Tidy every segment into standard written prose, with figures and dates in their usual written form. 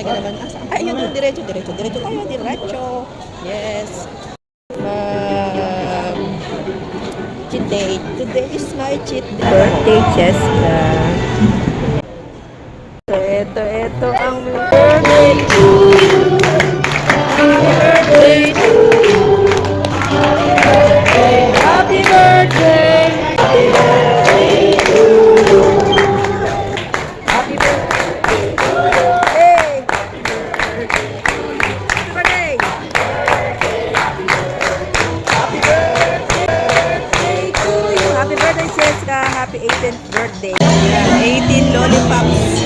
talaga naman. Ay, yun, diretso tayo, diretso. Yes. Cheat day. Today is my cheat day. Birthday, Cheska. Ito ang birthday to you. Birthday to you. Happy birthday. Happy birthday to you. Happy birthday. Hey. Happy birthday. Happy birthday to you. Happy birthday, Cheska. Happy 18th birthday. 18 lollipops.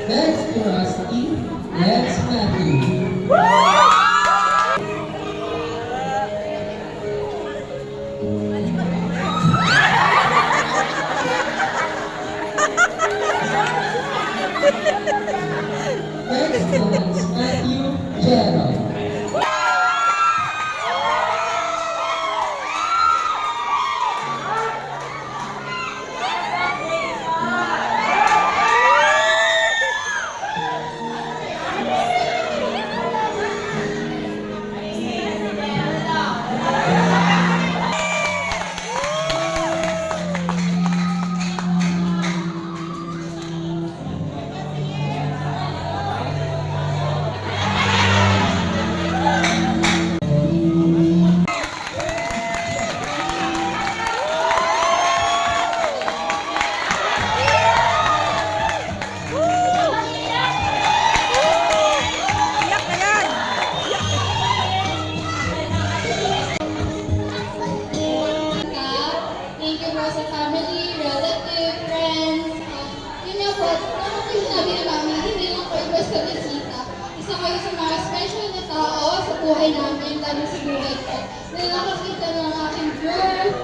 Next to Rusty, let's Matthew. Next to Matthew Gerald. Sa family, relative, friends, yun nga po, ano po yung sinabi ni Mami, hindi lang po iba sa bisita. Isa kayo sa mga special na tao sa buhay namin, lalo sa buhay ko. Dahil nakakita ng aking growth,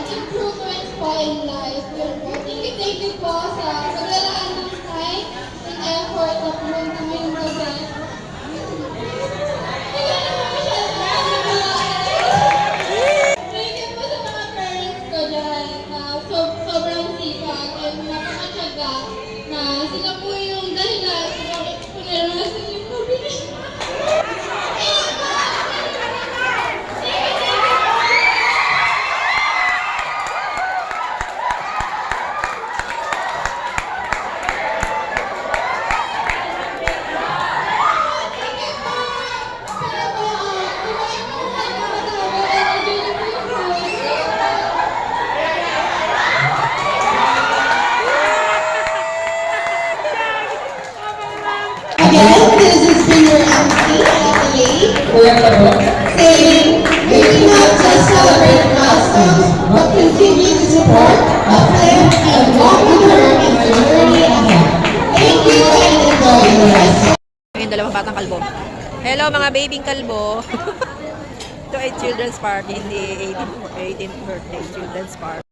improvements po in life. Yun po. Thank you po sa paglalaan ng time and effort na pumunta ngayong gabi. Sobrang sipag at napakatyaga na sila po yung dahilan kung bakit ko naranasan yung COVID. Again, this has been your MC, Adelaide, saying, we do not just celebrate milestones, but continue to support, uplift, and walk with her in her journey ahead. Thank you and enjoy the rest. Yung dalawang batang kalbo. Hello mga babying kalbo. Ito ay children's party, hindi 18th birthday children's party.